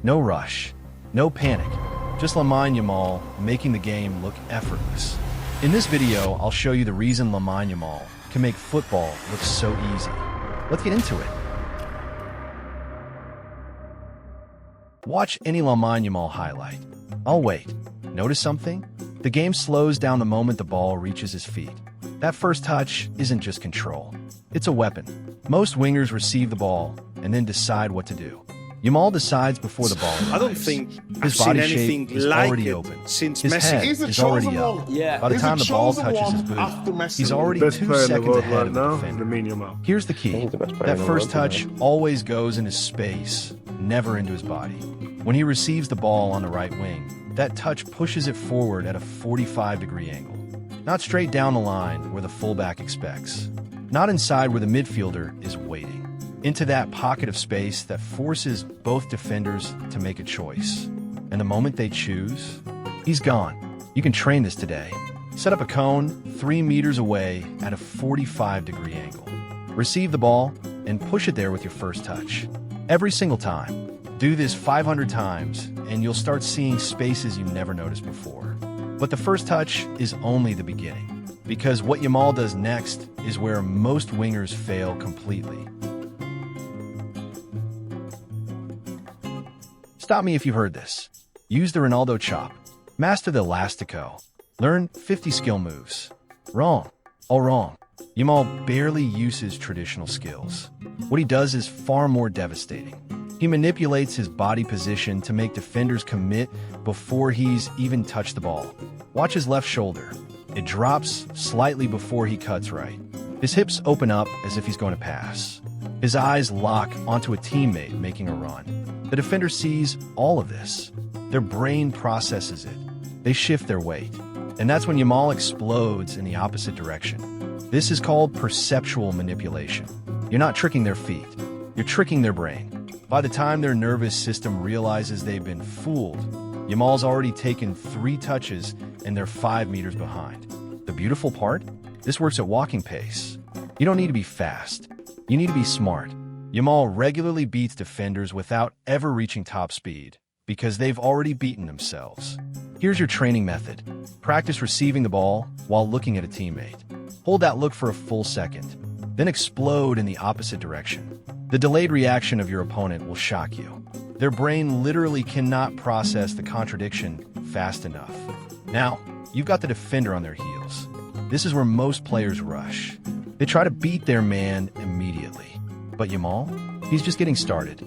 No rush, no panic, just Lamine Yamal making the game look effortless. In this video, I'll show you the reason Lamine Yamal can make football look so easy. Let's get into it. Watch any Lamine Yamal highlight. I'll wait. Notice something? The game slows down the moment the ball reaches his feet. That first touch isn't just control. It's a weapon. Most wingers receive the ball and then decide what to do. Yamal decides before the ball arrives. I don't think his I've body seen anything shape is like already it open. since His Messi. head He's a is already chosen up. one. Yeah. By the He's a time the ball chosen touches one his boot, after Messi. he's already Best 2 player in the seconds world ahead right of the now, defender. Lamine Yamal. Here's the key. He's the best player That in the first world, touch man. always goes into space, never into his body. When he receives the ball on the right wing, that touch pushes it forward at a 45-degree angle. Not straight down the line where the fullback expects. Not inside where the midfielder is waiting. Into that pocket of space that forces both defenders to make a choice. And the moment they choose, he's gone. You can train this today. Set up a cone 3 meters away at a 45-degree angle. Receive the ball and push it there with your first touch. Every single time. Do this 500 times and you'll start seeing spaces you never noticed before. But the first touch is only the beginning. Because what Yamal does next is where most wingers fail completely. Stop me if you've heard this. Use the Ronaldo chop. Master the elastico. Learn 50 skill moves. Wrong. All wrong. Yamal barely uses traditional skills. What he does is far more devastating. He manipulates his body position to make defenders commit before he's even touched the ball. Watch his left shoulder. It drops slightly before he cuts right. His hips open up as if he's going to pass. His eyes lock onto a teammate making a run. The defender sees all of this. Their brain processes it. They shift their weight. And that's when Yamal explodes in the opposite direction. This is called perceptual manipulation. You're not tricking their feet. You're tricking their brain. By the time their nervous system realizes they've been fooled, Yamal's already taken 3 touches and they're 5 meters behind. The beautiful part? This works at walking pace. You don't need to be fast. You need to be smart. Yamal regularly beats defenders without ever reaching top speed because they've already beaten themselves. Here's your training method. Practice receiving the ball while looking at a teammate. Hold that look for a full second, then explode in the opposite direction. The delayed reaction of your opponent will shock you. Their brain literally cannot process the contradiction fast enough. Now, you've got the defender on their heels. This is where most players rush. They try to beat their man immediately. But Yamal, he's just getting started.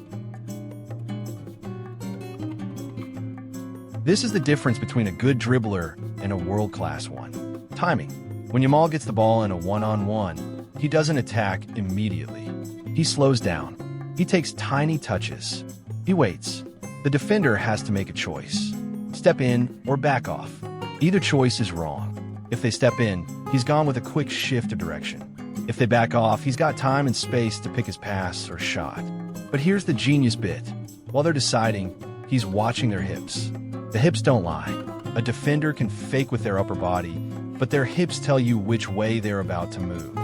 This is the difference between a good dribbler and a world-class one. Timing. When Yamal gets the ball in a one-on-one, he doesn't attack immediately. He slows down. He takes tiny touches. He waits. The defender has to make a choice. Step in or back off. Either choice is wrong. If they step in, he's gone with a quick shift of direction. If they back off, he's got time and space to pick his pass or shot. But here's the genius bit. While they're deciding, he's watching their hips. The hips don't lie. A defender can fake with their upper body, but their hips tell you which way they're about to move.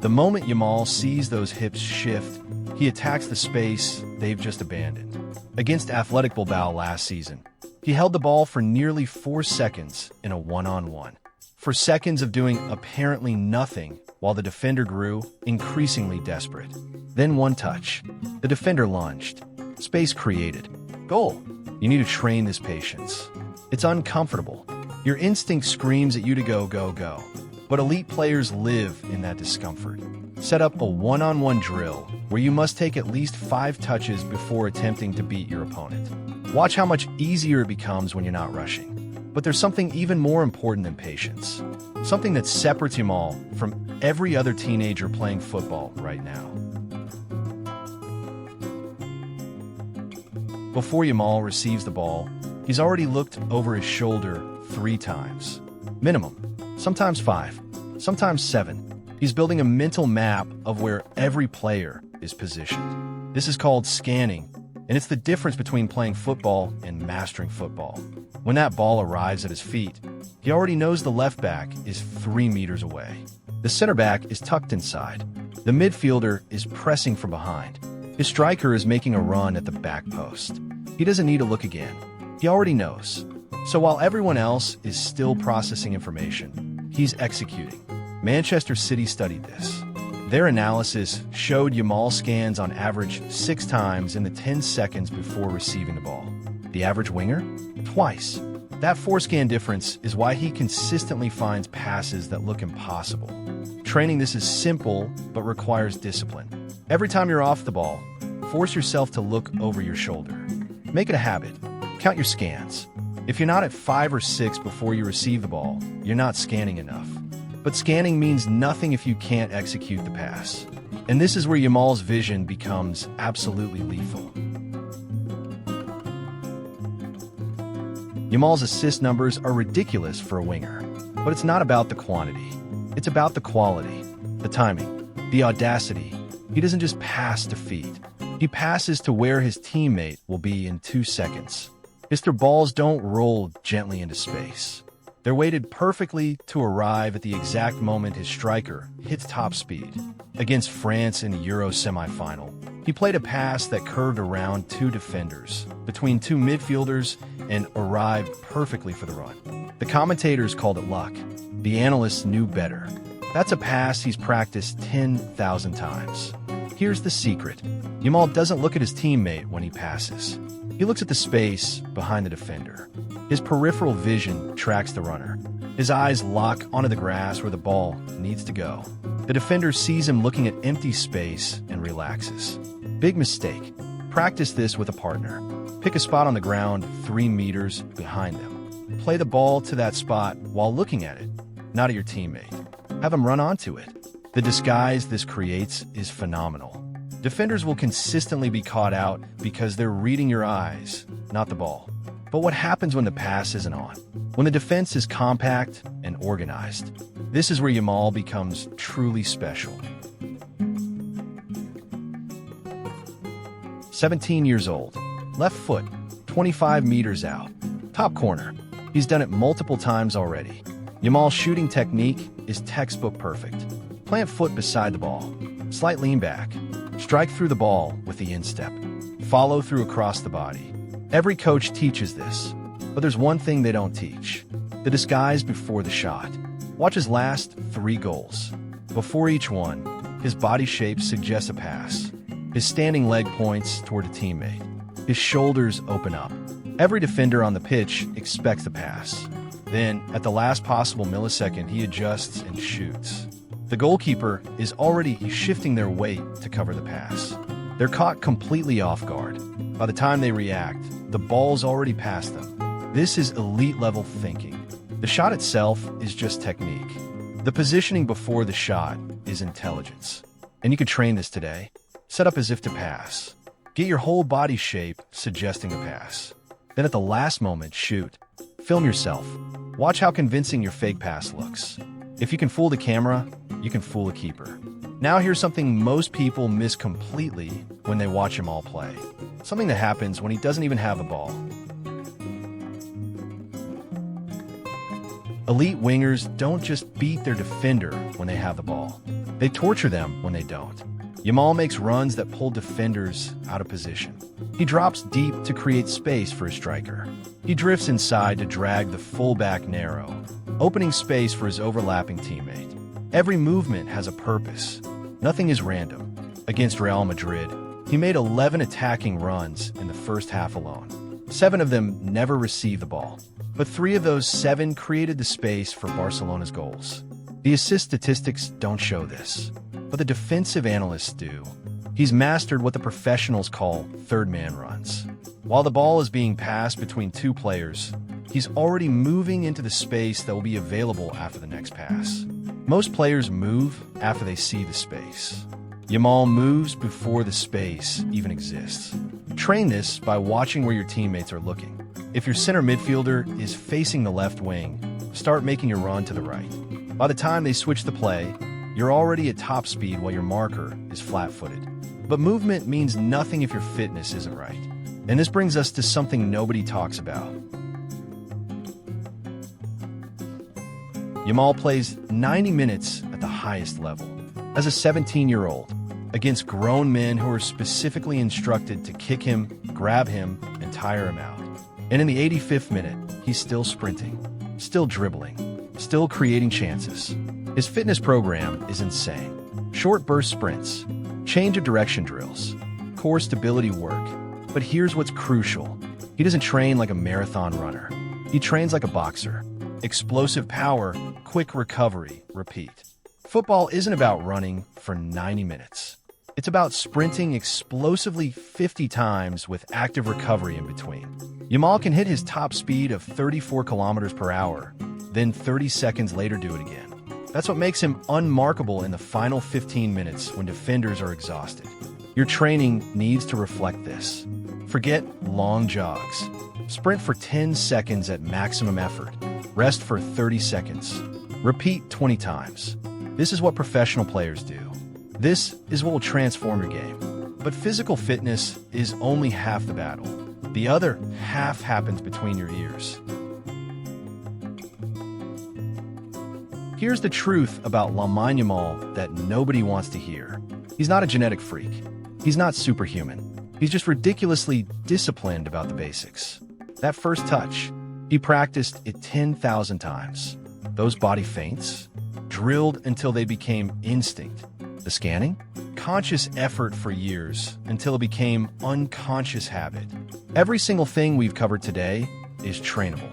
The moment Yamal sees those hips shift, he attacks the space they've just abandoned. Against Athletic Bilbao last season, he held the ball for nearly 4 seconds in a one-on-one. For seconds of doing apparently nothing while the defender grew increasingly desperate. Then one touch. The defender lunged. Space created. Goal. You need to train this patience. It's uncomfortable. Your instinct screams at you to go, go, go. But elite players live in that discomfort. Set up a one-on-one drill where you must take at least 5 touches before attempting to beat your opponent. Watch how much easier it becomes when you're not rushing. But there's something even more important than patience. Something that separates Yamal from every other teenager playing football right now. Before Yamal receives the ball, he's already looked over his shoulder 3 times. Minimum. Sometimes 5. Sometimes 7. He's building a mental map of where every player is positioned. This is called scanning, and it's the difference between playing football and mastering football. When that ball arrives at his feet, he already knows the left back is 3 meters away. The center back is tucked inside. The midfielder is pressing from behind. His striker is making a run at the back post. He doesn't need to look again. He already knows. So while everyone else is still processing information, he's executing. Manchester City studied this. Their analysis showed Yamal scans on average 6 times in the 10 seconds before receiving the ball. The average winger? Twice. That 4-scan difference is why he consistently finds passes that look impossible. Training this is simple, but requires discipline. Every time you're off the ball, force yourself to look over your shoulder. Make it a habit. Count your scans. If you're not at 5 or 6 before you receive the ball, you're not scanning enough. But scanning means nothing if you can't execute the pass. And this is where Yamal's vision becomes absolutely lethal. Yamal's assist numbers are ridiculous for a winger, but it's not about the quantity. It's about the quality, the timing, the audacity. He doesn't just pass to feet. He passes to where his teammate will be in 2 seconds. His balls don't roll gently into space. They're weighted perfectly to arrive at the exact moment his striker hits top speed. Against France in the Euro semifinal, he played a pass that curved around 2 defenders, between 2 midfielders, and arrived perfectly for the run. The commentators called it luck. The analysts knew better. That's a pass he's practiced 10,000 times. Here's the secret. Yamal doesn't look at his teammate when he passes. He looks at the space behind the defender. His peripheral vision tracks the runner. His eyes lock onto the grass where the ball needs to go. The defender sees him looking at empty space and relaxes. Big mistake. Practice this with a partner. Pick a spot on the ground 3 meters behind them. Play the ball to that spot while looking at it, not at your teammate. Have him run onto it. The disguise this creates is phenomenal. Defenders will consistently be caught out because they're reading your eyes, not the ball. But what happens when the pass isn't on? When the defense is compact and organized? This is where Yamal becomes truly special. 17 years old. Left foot, 25 meters out. Top corner. He's done it multiple times already. Yamal's shooting technique is textbook perfect. Plant foot beside the ball. Slight lean back. Strike through the ball with the instep. Follow through across the body. Every coach teaches this, but there's one thing they don't teach. The disguise before the shot. Watch his last 3 goals. Before each one, his body shape suggests a pass. His standing leg points toward a teammate. His shoulders open up. Every defender on the pitch expects the pass. Then, at the last possible millisecond, he adjusts and shoots. The goalkeeper is already shifting their weight to cover the pass. They're caught completely off guard. By the time they react, the ball's already past them. This is elite-level thinking. The shot itself is just technique. The positioning before the shot is intelligence. And you can train this today. Set up as if to pass. Get your whole body shape suggesting a pass. Then at the last moment, shoot. Film yourself. Watch how convincing your fake pass looks. If you can fool the camera, you can fool a keeper. Now here's something most people miss completely when they watch Yamal play. Something that happens when he doesn't even have the ball. Elite wingers don't just beat their defender when they have the ball. They torture them when they don't. Yamal makes runs that pull defenders out of position. He drops deep to create space for his striker. He drifts inside to drag the fullback narrow, opening space for his overlapping teammate. Every movement has a purpose. Nothing is random. Against Real Madrid, he made 11 attacking runs in the first half alone. 7 of them never received the ball, but 3 of those 7 created the space for Barcelona's goals. The assist statistics don't show this, but the defensive analysts do. He's mastered what the professionals call third-man runs. While the ball is being passed between 2 players, he's already moving into the space that will be available after the next pass. Most players move after they see the space. Yamal moves before the space even exists. Train this by watching where your teammates are looking. If your center midfielder is facing the left wing, start making a run to the right. By the time they switch the play, you're already at top speed while your marker is flat-footed. But movement means nothing if your fitness isn't right. And this brings us to something nobody talks about. Yamal plays 90 minutes at the highest level. As a 17-year-old, against grown men who are specifically instructed to kick him, grab him, and tire him out. And in the 85th minute, he's still sprinting, still dribbling, still creating chances. His fitness program is insane. Short burst sprints, change of direction drills, core stability work. But here's what's crucial. He doesn't train like a marathon runner. He trains like a boxer. Explosive power, quick recovery, repeat. Football isn't about running for 90 minutes. It's about sprinting explosively 50 times with active recovery in between. Yamal can hit his top speed of 34 kilometers per hour, then 30 seconds later do it again. That's what makes him unmarkable in the final 15 minutes when defenders are exhausted. Your training needs to reflect this. Forget long jogs. Sprint for 10 seconds at maximum effort. Rest for 30 seconds. Repeat 20 times. This is what professional players do. This is what will transform your game. But physical fitness is only half the battle. The other half happens between your ears. Here's the truth about Lamine Yamal that nobody wants to hear. He's not a genetic freak. He's not superhuman. He's just ridiculously disciplined about the basics. That first touch, he practiced it 10,000 times. Those body feints, drilled until they became instinct. The scanning, conscious effort for years until it became unconscious habit. Every single thing we've covered today is trainable,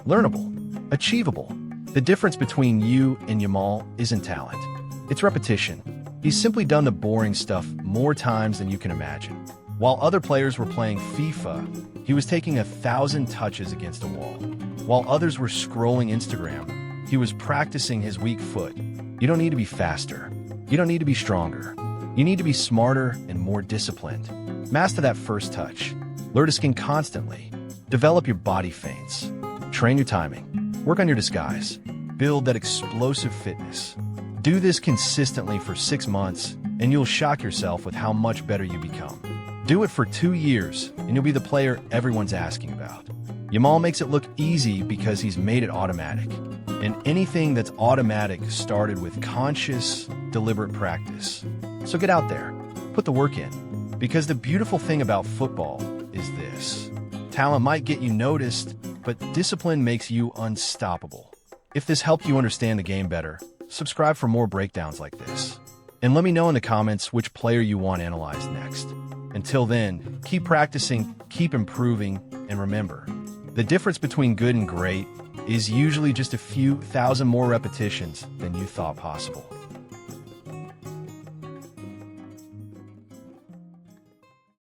learnable, achievable. The difference between you and Yamal isn't talent. It's repetition. He's simply done the boring stuff more times than you can imagine. While other players were playing FIFA, he was taking 1,000 touches against a wall. While others were scrolling Instagram, he was practicing his weak foot. You don't need to be faster. You don't need to be stronger. You need to be smarter and more disciplined. Master that first touch. Learn to skin constantly. Develop your body feints. Train your timing. Work on your disguise. Build that explosive fitness. Do this consistently for 6 months, and you'll shock yourself with how much better you become. Do it for 2 years, and you'll be the player everyone's asking about. Yamal makes it look easy because he's made it automatic. And anything that's automatic started with conscious, deliberate practice. So get out there, put the work in. Because the beautiful thing about football is this. Talent might get you noticed, but discipline makes you unstoppable. If this helped you understand the game better, subscribe for more breakdowns like this. And let me know in the comments which player you want analyzed next. Until then, keep practicing, keep improving, and remember, the difference between good and great is usually just a few thousand more repetitions than you thought possible.